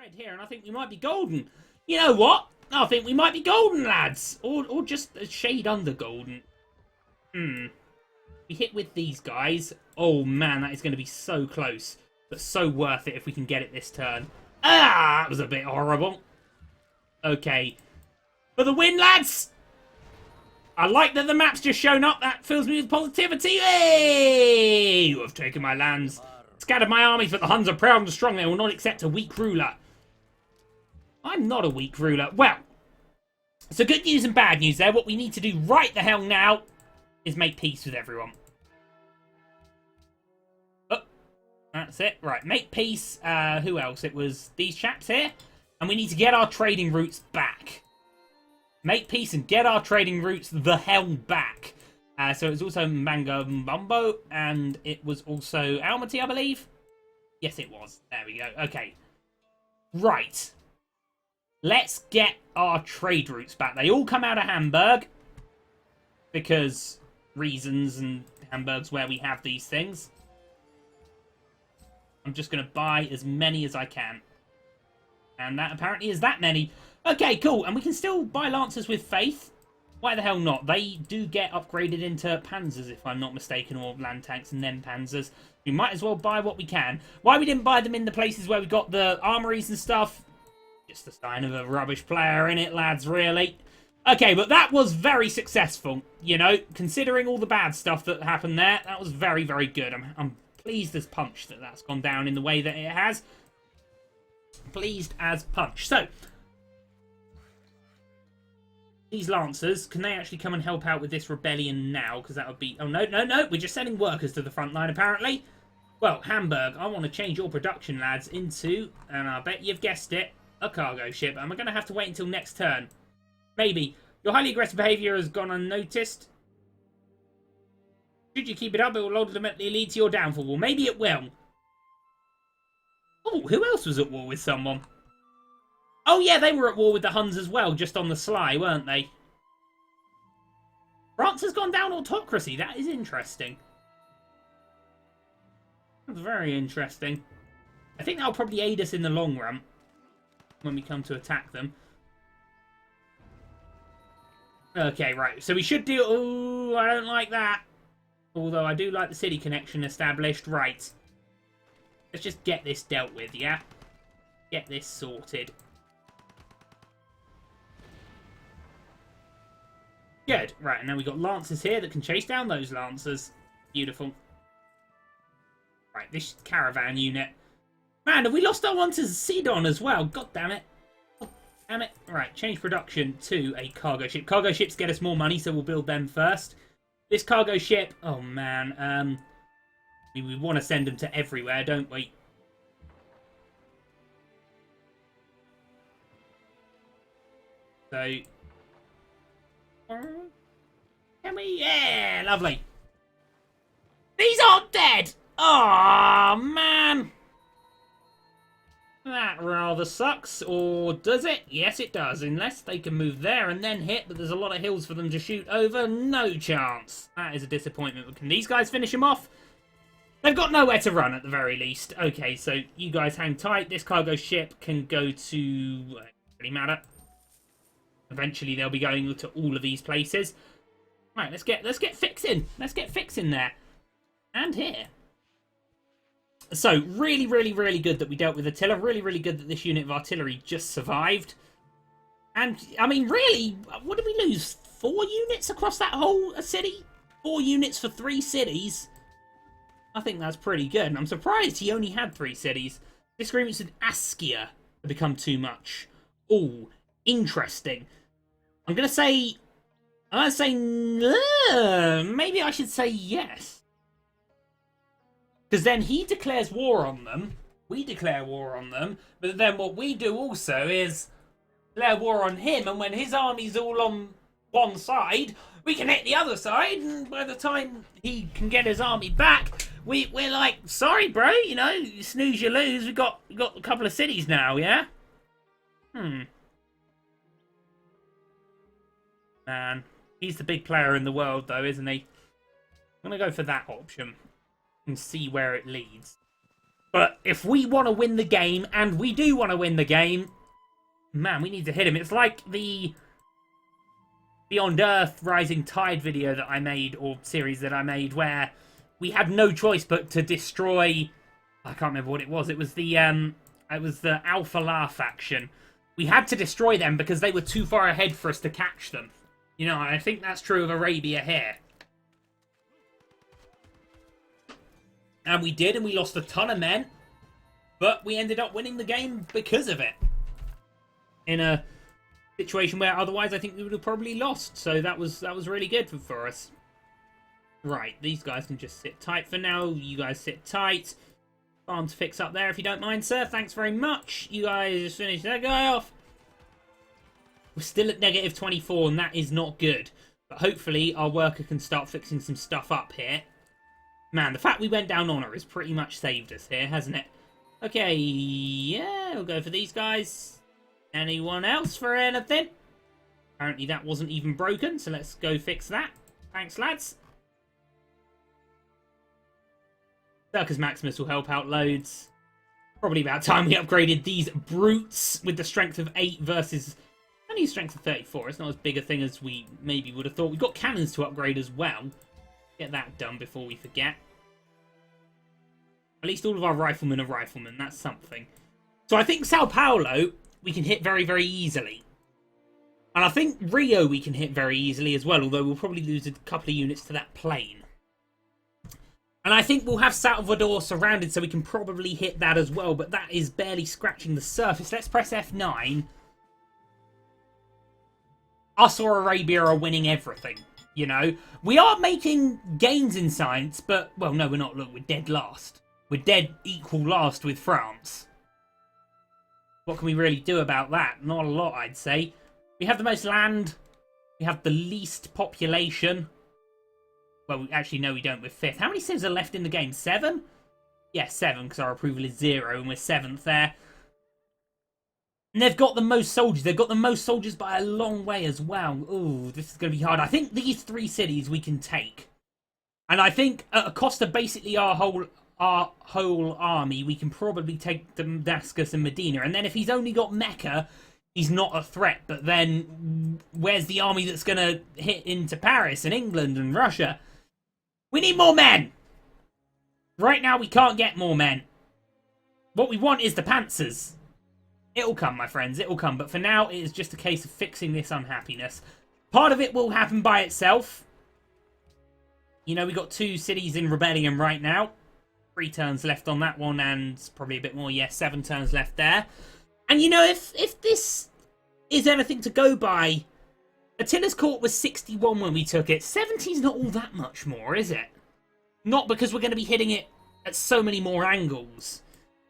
red here, and I think we might be golden. You know what? I think we might be golden, lads. Or just a shade under golden. We hit with these guys. Oh, man, that is going to be so close. But so worth it if we can get it this turn. Ah, that was a bit horrible. Okay. For the win, lads! I like that the map's just shown up. That fills me with positivity. Hey! You have taken my lands. Scattered my armies, but the Huns are proud and strong. They will not accept a weak ruler. I'm not a weak ruler. Well, so good news and bad news there. What we need to do right the hell now is make peace with everyone. Oh, that's it. Right, make peace. Who else? It was these chaps here. And we need to get our trading routes back. Make peace and get our trading routes the hell back. So it was also Mangambumbo, and it was also Almaty, I believe. Yes, it was. There we go. Okay. Right. Let's get our trade routes back. They all come out of Hamburg. Because reasons, and Hamburg's where we have these things. I'm just going to buy as many as I can. And that apparently is that many. Okay, cool. And we can still buy Lancers with Faith. Why the hell not? They do get upgraded into Panzers, if I'm not mistaken, or land tanks and then Panzers. We might as well buy what we can. Why we didn't buy them in the places where we got the armories and stuff? Just a sign of a rubbish player, innit, lads, really? Okay, but that was very successful, you know, considering all the bad stuff that happened there. That was very, very good. I'm pleased as punch that that's gone down in the way that it has. Pleased as punch. So, these Lancers, can they actually come and help out with this rebellion now? Because that would be... Oh, no, no, no. We're just sending workers to the front line, apparently. Well, Hamburg, I want to change your production, lads, into, and I bet you've guessed it, a cargo ship. Am I going to have to wait until next turn? Maybe. Your highly aggressive behaviour has gone unnoticed. Should you keep it up, it will ultimately lead to your downfall. Well, maybe it will. Oh, who else was at war with someone? Oh, yeah, they were at war with the Huns as well, just on the sly, weren't they? France has gone down autocracy. That is interesting. That's very interesting. I think that'll probably aid us in the long run when we come to attack them. Okay, right. So we should do... Oh, I don't like that. Although I do like the city connection established. Right. Let's just get this dealt with, yeah? Get this sorted. Good. Right, and now we've got Lancers here that can chase down those Lancers. Beautiful. Right, this caravan unit. Man, have we lost our one to Sidon as well? God damn it. God damn it. Right, change production to a cargo ship. Cargo ships get us more money, so we'll build them first. This cargo ship... Oh, man. We want to send them to everywhere, don't we? So... Can we? Yeah, lovely. These aren't dead! Oh man! That rather sucks, or does it? Yes, it does, unless they can move there and then hit, but there's a lot of hills for them to shoot over. No chance. That is a disappointment. But can these guys finish them off? They've got nowhere to run at the very least. Okay, so you guys hang tight. This cargo ship can go to... Doesn't really matter. Eventually they'll be going to all of these places. Right, let's get fixing. Let's get fixing there. And here. So, really, really, really good that we dealt with Attila. Really, really good that this unit of artillery just survived. And, I mean, really, what did we lose? 4 units across that whole city? 4 units for 3 cities? I think that's pretty good. And I'm surprised he only had 3 cities. Disagreements with Askia have become too much. Ooh, interesting. I'm going to say... maybe I should say yes. Because then he declares war on them. We declare war on them. But then what we do also is declare war on him. And when his army's all on one side, we can hit the other side. And by the time he can get his army back, we're like, sorry, bro. You know, you snooze, you lose. We got a couple of cities now, yeah? Man. He's the big player in the world, though, isn't he? I'm going to go for that option and see where it leads. But if we want to win the game, and we do want to win the game, man, we need to hit him. It's like the Beyond Earth Rising Tide video that I made, or series that I made, where we had no choice but to destroy... I can't remember what it was. It was the Alpha La faction. We had to destroy them because they were too far ahead for us to catch them. You know, I think that's true of Arabia here. And we did, and we lost a ton of men. But we ended up winning the game because of it. In a situation where otherwise I think we would have probably lost. So that was really good for us. Right, these guys can just sit tight for now. You guys sit tight. Farm to fix up there if you don't mind, sir. Thanks very much. You guys just finished that guy off. We're still at negative 24, and that is not good. But hopefully our worker can start fixing some stuff up here. Man, the fact we went down on her has pretty much saved us here, hasn't it? Okay, yeah, we'll go for these guys. Anyone else for anything? Apparently that wasn't even broken, so let's go fix that. Thanks, lads. Circus Maximus will help out loads. Probably about time we upgraded these brutes with the strength of 8 versus only a strength of 34. It's not as big a thing as we maybe would have thought. We've got cannons to upgrade as well. Get that done before we forget. At least all of our riflemen are riflemen. That's something. So I think Sao Paulo we can hit very, very easily. And I think Rio we can hit very easily as well, although we'll probably lose a couple of units to that plane. And I think we'll have Salvador surrounded, so we can probably hit that as well, but that is barely scratching the surface. Let's press F9. Us or Arabia are winning everything, you know. We are making gains in science, but, well, no, we're not. Look, we're dead last. We're dead equal last with France. What can we really do about that? Not a lot, I'd say. We have the most land. We have the least population. Well, actually, no, we don't. We're 5th. How many civs are left in the game? 7? Yeah, 7, because our approval is 0, and we're 7th there. And they've got the most soldiers. They've got the most soldiers by a long way as well. Ooh, this is going to be hard. I think these 3 cities we can take. And I think at a cost of basically our whole army, we can probably take Damascus and Medina. And then if he's only got Mecca, he's not a threat. But then where's the army that's going to hit into Paris and England and Russia? We need more men! Right now, we can't get more men. What we want is the panzers. It'll come, my friends. It'll come. But for now, it is just a case of fixing this unhappiness. Part of it will happen by itself. You know, we got 2 cities in rebellion right now. 3 turns left on that one, and probably a bit more. Yeah, 7 turns left there. And, you know, if this is anything to go by... Attila's court was 61 when we took it. 70's not all that much more, is it? Not because we're going to be hitting it at so many more angles.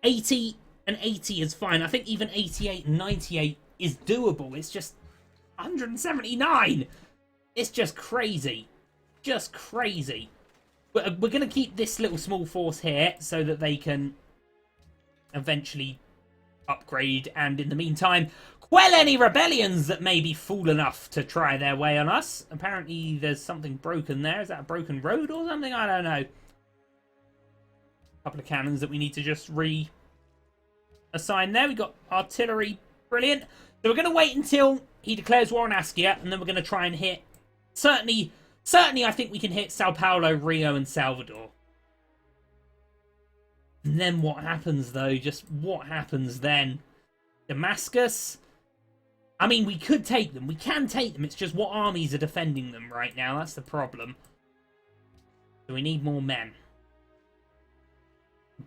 80 and 80 is fine. I think even 88 and 98 is doable. It's just 179. It's just crazy. Just crazy. We're going to keep this little small force here so that they can eventually upgrade. And in the meantime... quell any rebellions that may be fool enough to try their way on us. Apparently there's something broken there. Is that a broken road or something? I don't know. A couple of cannons that we need to just reassign there. We've got artillery. Brilliant. So we're going to wait until he declares war on Askia, and then we're going to try and hit... Certainly I think we can hit Sao Paulo, Rio, and Salvador. And then what happens, though? Just what happens then? Damascus... I mean, we could take them. We can take them. It's just what armies are defending them right now. That's the problem. So we need more men.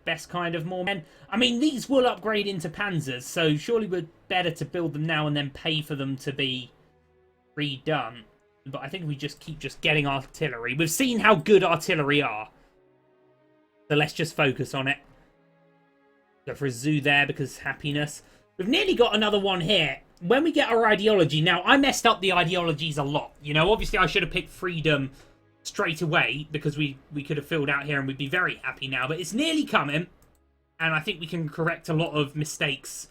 Best kind of more men. I mean, these will upgrade into panzers, so surely we're better to build them now and then pay for them to be redone. But I think we just keep getting artillery. We've seen how good artillery are. So let's just focus on it. Go for a zoo there because happiness. We've nearly got another one here. When we get our ideology... Now, I messed up the ideologies a lot. You know, obviously I should have picked freedom straight away because we could have filled out here and we'd be very happy now. But it's nearly coming. And I think we can correct a lot of mistakes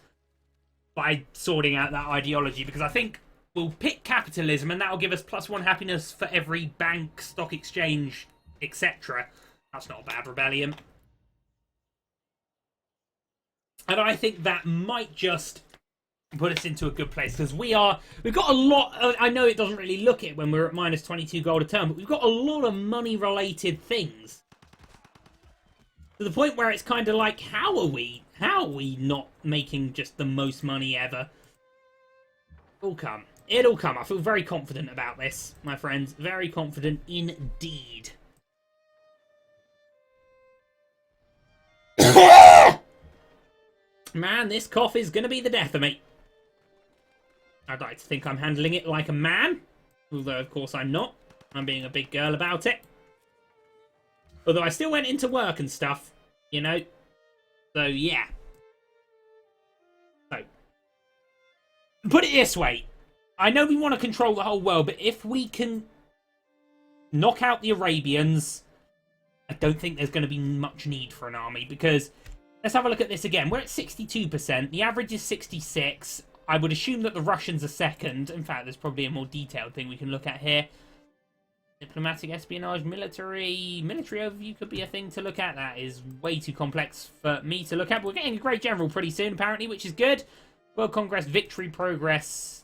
by sorting out that ideology. Because I think we'll pick capitalism and that'll give us +1 happiness for every bank, stock exchange, etc. That's not a bad rebellion. And I think that might just put us into a good place, because we've got a lot of, I know it doesn't really look it when we're at minus 22 gold a turn, but we've got a lot of money related things, to the point where it's kind of like, how are we not making just the most money ever? It'll come. I feel very confident about this, my friends, very confident indeed. Man, this cough is gonna be the death of me. I'd like to think I'm handling it like a man. Although, of course, I'm not. I'm being a big girl about it. Although I still went into work and stuff, you know. So, yeah. So, put it this way. I know we want to control the whole world, but if we can knock out the Arabians, I don't think there's going to be much need for an army. Because, let's have a look at this again. We're at 62%. The average is 66%. I would assume that the Russians are second. In fact, there's probably a more detailed thing we can look at here. Diplomatic, espionage, military overview could be a thing to look at. That is way too complex for me to look at. But we're getting a great general pretty soon, apparently, which is good. World Congress, victory, progress.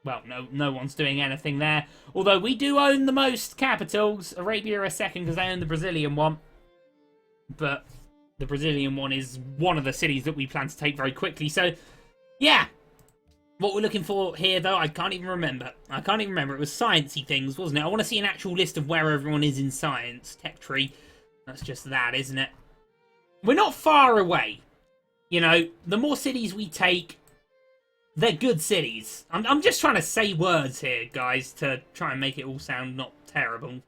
Well, no one's doing anything there. Although we do own the most capitals. Arabia are second because they own the Brazilian one. But the Brazilian one is one of the cities that we plan to take very quickly. So, yeah. What we're looking for here, though, I can't even remember. It was sciencey things, wasn't it? I want to see an actual list of where everyone is in science. Tech tree. That's just that, isn't it? We're not far away. You know, the more cities we take, they're good cities. I'm just trying to say words here, guys, to try and make it all sound not terrible. And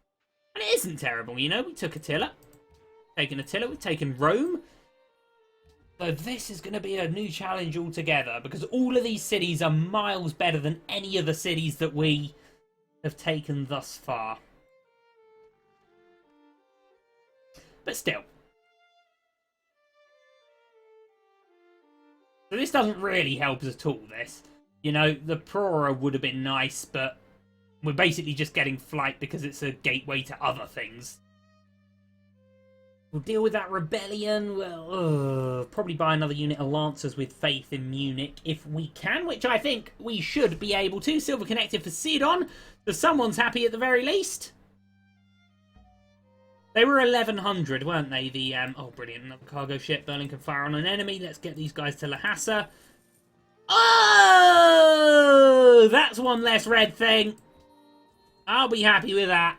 it isn't terrible, you know? We took Attila. We've taken Rome. So this is going to be a new challenge altogether, because all of these cities are miles better than any of the cities that we have taken thus far. But still. So this doesn't really help us at all, this. You know, the Prora would have been nice, but we're basically just getting flight because it's a gateway to other things. We'll deal with that rebellion. Well, probably buy another unit of Lancers with faith in Munich if we can, which I think we should be able to. Silver connected for Sidon, so someone's happy at the very least. They were 1100, weren't they? The oh, brilliant! Another cargo ship. Berlin can fire on an enemy. Let's get these guys to Lhasa. Oh, that's one less red thing. I'll be happy with that.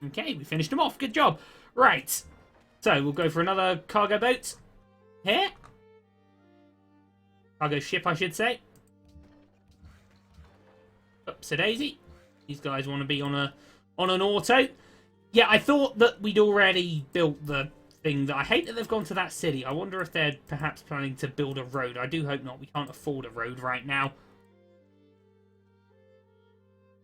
Okay, we finished them off. Good job. Right. So, we'll go for another cargo boat. Here. Cargo ship, I should say. Oops, a daisy. These guys want to be on an auto. Yeah, I thought that we'd already built the thing. I hate that they've gone to that city. I wonder if they're perhaps planning to build a road. I do hope not. We can't afford a road right now.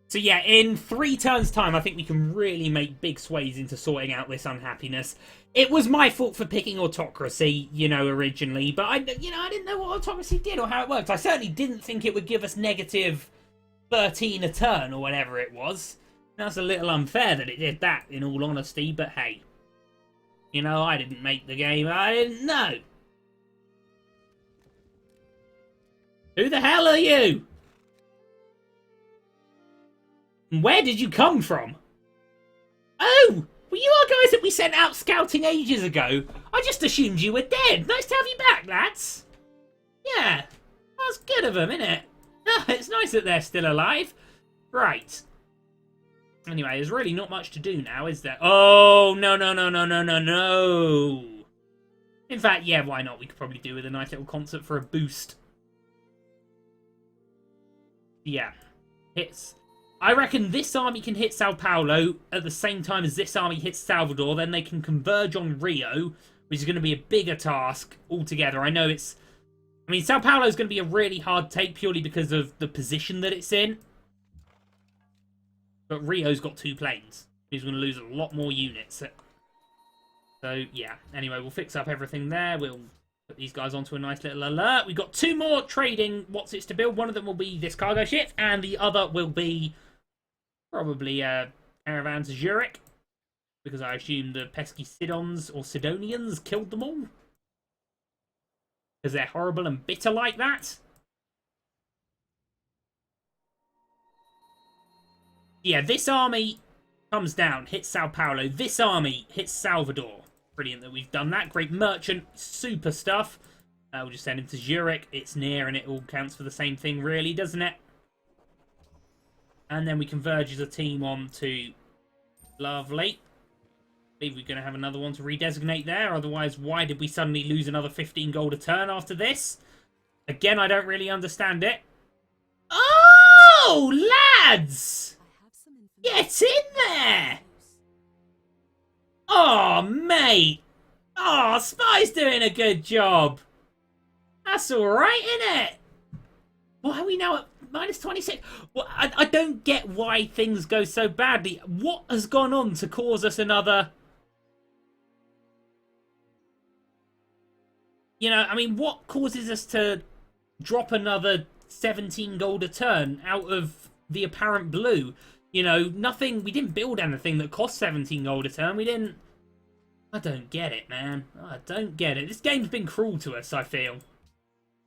So yeah, in 3 turns' time, I think we can really make big sways into sorting out this unhappiness. It was my fault for picking autocracy, you know, originally, but I didn't know what autocracy did or how it worked. I certainly didn't think it would give us negative 13 a turn or whatever it was. That's a little unfair that it did that, in all honesty, but hey. You know, I didn't make the game. I didn't know. Who the hell are you? Where did you come from? Oh, well, you are guys that we sent out scouting ages ago. I just assumed you were dead. Nice to have you back, lads. Yeah, that's good of them, isn't it? Oh, it's nice that they're still alive. Right. Anyway, there's really not much to do now, is there? Oh, no. In fact, yeah, why not? We could probably do with a nice little concert for a boost. Yeah. Hits. I reckon this army can hit Sao Paulo at the same time as this army hits Salvador. Then they can converge on Rio, which is going to be a bigger task altogether. I know it's... I mean, Sao Paulo is going to be a really hard take purely because of the position that it's in. But Rio's got 2 planes. He's going to lose a lot more units. So, yeah. Anyway, we'll fix up everything there. We'll put these guys onto a nice little alert. We've got 2 more trading what's-its to build. One of them will be this cargo ship, and the other will be... probably caravan to Zurich, Because I assume the pesky Sidons or Sidonians killed them all. Because they're horrible and bitter like that. Yeah, this army comes down, hits Sao Paulo. This army hits Salvador. Brilliant that we've done that. Great merchant, super stuff. We'll just send him to Zurich. It's near and it all counts for the same thing really, doesn't it? And then we converge as a team on to... Lovely. I believe we're going to have another one to redesignate there. Otherwise, why did we suddenly lose another 15 gold a turn after this? Again, I don't really understand it. Oh, lads! Get in there! Oh, mate! Oh, Spy's doing a good job. That's alright, innit? Why are we now at minus 26? Well, I don't get why things go so badly. What has gone on to cause us another... You know, I mean, what causes us to drop another 17 gold a turn out of the apparent blue? You know, nothing... We didn't build anything that cost 17 gold a turn. We didn't... I don't get it, man. I don't get it. This game's been cruel to us, I feel.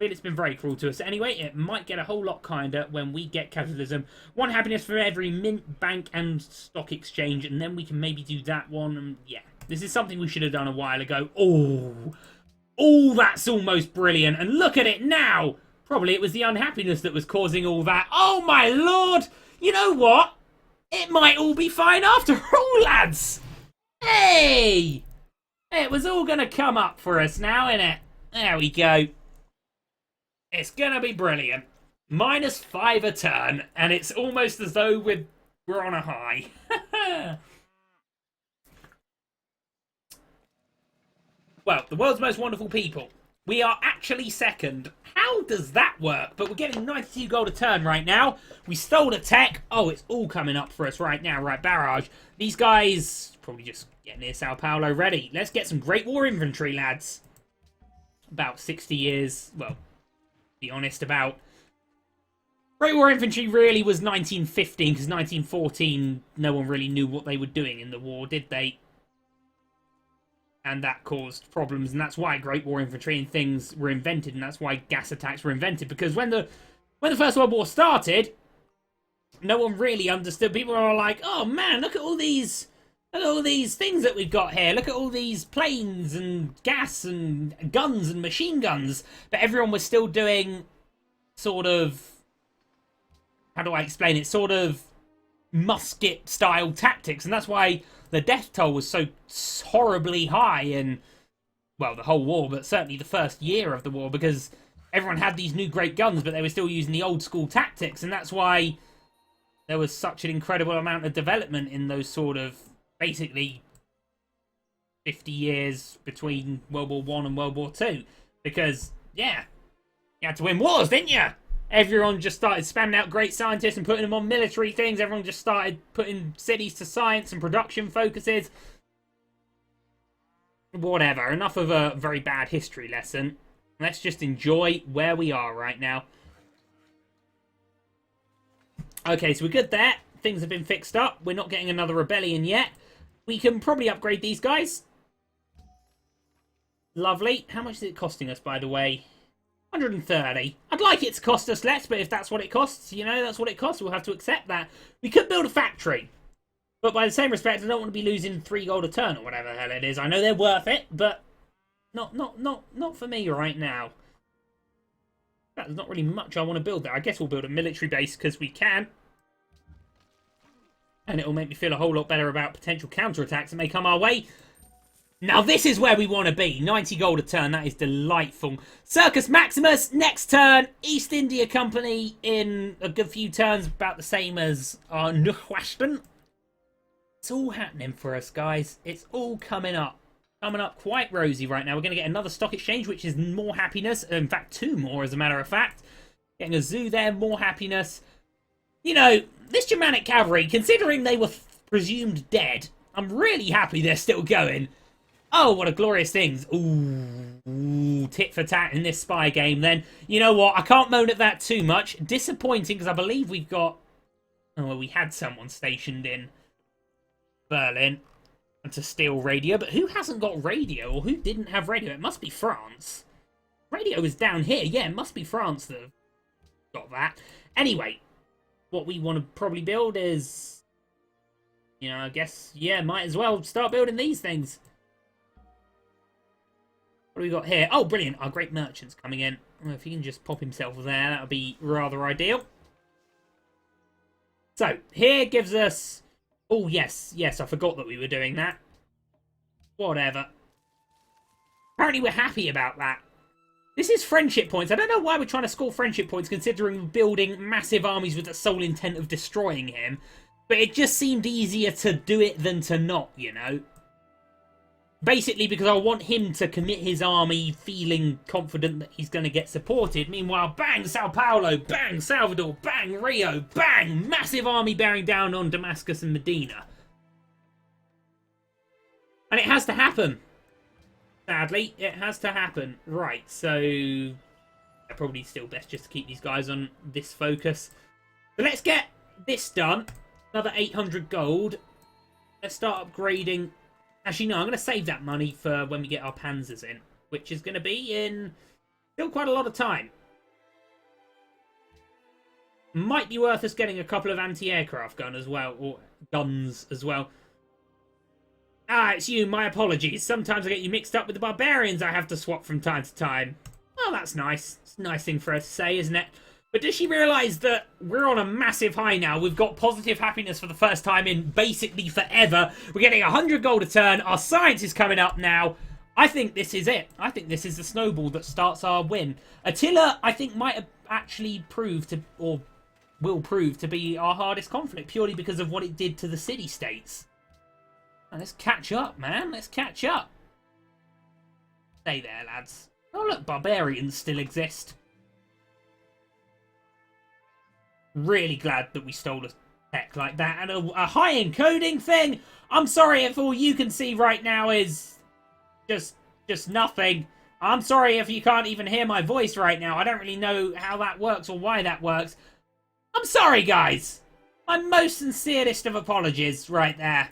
It's been very cruel to us. Anyway, it might get a whole lot kinder when we get capitalism. One happiness for every mint, bank, and stock exchange, and then we can maybe do that one. And yeah, this is something we should have done a while ago. Oh, that's almost brilliant. And look at it now. Probably it was the unhappiness that was causing all that. Oh, my lord. You know what? It might all be fine after all, lads. Hey! It was all going to come up for us now, innit? There we go. It's going to be brilliant. -5 a turn, and it's almost as though we're on a high. Well, the world's most wonderful people. We are actually second. How does that work? But we're getting 92 gold a turn right now. We stole a tech. Oh, it's all coming up for us right now. Right, barrage. These guys probably just get near Sao Paulo ready. Let's get some Great War infantry, lads. About 60 years, well... be honest about. Great War Infantry really was 1915, because 1914, no one really knew what they were doing in the war, did they? And that caused problems, and that's why Great War Infantry and things were invented, and that's why gas attacks were invented, because when the First World War started, no one really understood. People were like, oh man, look at all these things that we've got here. Look at all these planes and gas and guns and machine guns. But everyone was still doing sort of... How do I explain it? Sort of musket-style tactics. And that's why the death toll was so horribly high in, well, the whole war, but certainly the first year of the war, because everyone had these new great guns, but they were still using the old-school tactics. And that's why there was such an incredible amount of development in those sort of... basically 50 years between World War I and World War II. Because, yeah, you had to win wars, didn't you? Everyone just started spamming out great scientists and putting them on military things. Everyone just started putting cities to science and production focuses. Whatever, enough of a very bad history lesson. Let's just enjoy where we are right now. Okay, so we're good there. Things have been fixed up. We're not getting another rebellion yet. We can probably upgrade these guys. Lovely. How much is it costing us, by the way? 130. I'd like it to cost us less, but if that's what it costs, you know, that's what it costs. We'll have to accept that. We could build a factory. But by the same respect, I don't want to be losing 3 gold a turn or whatever the hell it is. I know they're worth it, but not for me right now. There's not really much I want to build there. I guess we'll build a military base because we can. And it'll make me feel a whole lot better about potential counterattacks that may come our way. Now this is where we want to be. 90 gold a turn. That is delightful. Circus Maximus, next turn. East India Company in a good few turns. About the same as our Nuhwashton. It's all happening for us, guys. It's all coming up. Coming up quite rosy right now. We're going to get another stock exchange, which is more happiness. In fact, 2 more, as a matter of fact. Getting a zoo there, more happiness. You know, this Germanic cavalry, considering they were presumed dead, I'm really happy they're still going. Oh, what a glorious thing. Ooh, tit for tat in this spy game then. You know what? I can't moan at that too much. Disappointing, because I believe we've got... Oh, well, we had someone stationed in Berlin. to steal radio, but who hasn't got radio, or who didn't have radio? It must be France. Radio is down here. Yeah, it must be France that have got that. Anyway, what we want to probably build is, you know, I guess, yeah, might as well start building these things. What do we got here? Oh, brilliant. Our great merchant's coming in. Well, if he can just pop himself there, that would be rather ideal. So, here gives us... Oh, yes. Yes, I forgot that we were doing that. Whatever. Apparently we're happy about that. This is friendship points. I don't know why we're trying to score friendship points considering building massive armies with the sole intent of destroying him. But it just seemed easier to do it than to not, you know. Basically because I want him to commit his army feeling confident that he's going to get supported. Meanwhile, bang, Sao Paulo, bang, Salvador, bang, Rio, bang, massive army bearing down on Damascus and Medina. And it has to happen. Sadly, it has to happen. Right, so... probably still best just to keep these guys on this focus. So let's get this done. Another 800 gold. Let's start upgrading... Actually, no, I'm going to save that money for when we get our panzers in, which is going to be in still quite a lot of time. Might be worth us getting a couple of anti-aircraft guns as well, Ah, it's you, my apologies. Sometimes I get you mixed up with the barbarians I have to swap from time to time. Oh, that's nice. It's a nice thing for her to say, isn't it? But does she realise that we're on a massive high now? We've got positive happiness for the first time in basically forever. We're getting 100 gold a turn. Our science is coming up now. I think this is it. I think this is the snowball that starts our win. Attila, I think, might have actually proved to, or will prove to be our hardest conflict, purely because of what it did to the city-states. Let's catch up, man. Let's catch up. Stay there, lads. Oh, look, barbarians still exist. Really glad that we stole a tech like that. And a high encoding thing. I'm sorry if all you can see right now is just nothing. I'm sorry if you can't even hear my voice right now. I don't really know how that works or why that works. I'm sorry, guys. My most sincerest of apologies right there.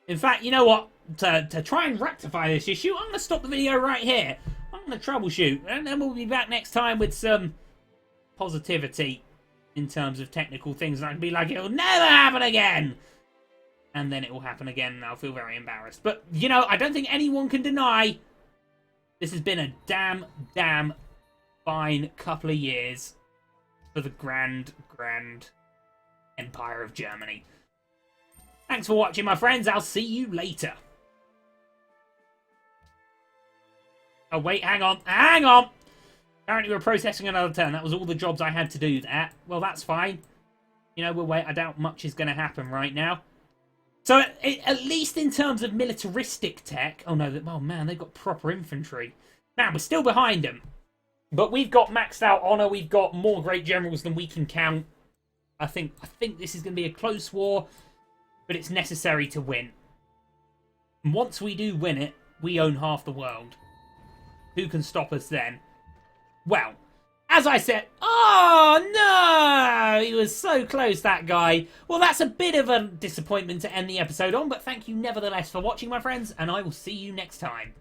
In fact, you know what? To try and rectify this issue, I'm going to stop the video right here. I'm going to troubleshoot. And then we'll be back next time with some positivity in terms of technical things. And I can be like, it'll never happen again. And then it will happen again and I'll feel very embarrassed. But, you know, I don't think anyone can deny this has been a damn fine couple of years for the grand Empire of Germany. Thanks for watching, my friends. I'll see you later. Oh, wait, hang on. Hang on! Apparently we're processing another turn. That was all the jobs I had to do there. Well, that's fine. You know, we'll wait. I doubt much is going to happen right now. So, at least in terms of militaristic tech... Oh, no. Oh, man, they've got proper infantry. Man, we're still behind them. But we've got maxed out honour. We've got more great generals than we can count. I think this is going to be a close war. But it's necessary to win. And once we do win it, we own half the world. Who can stop us then? Well, as I said... Oh, no! He was so close, that guy. Well, that's a bit of a disappointment to end the episode on, but thank you nevertheless for watching, my friends, and I will see you next time.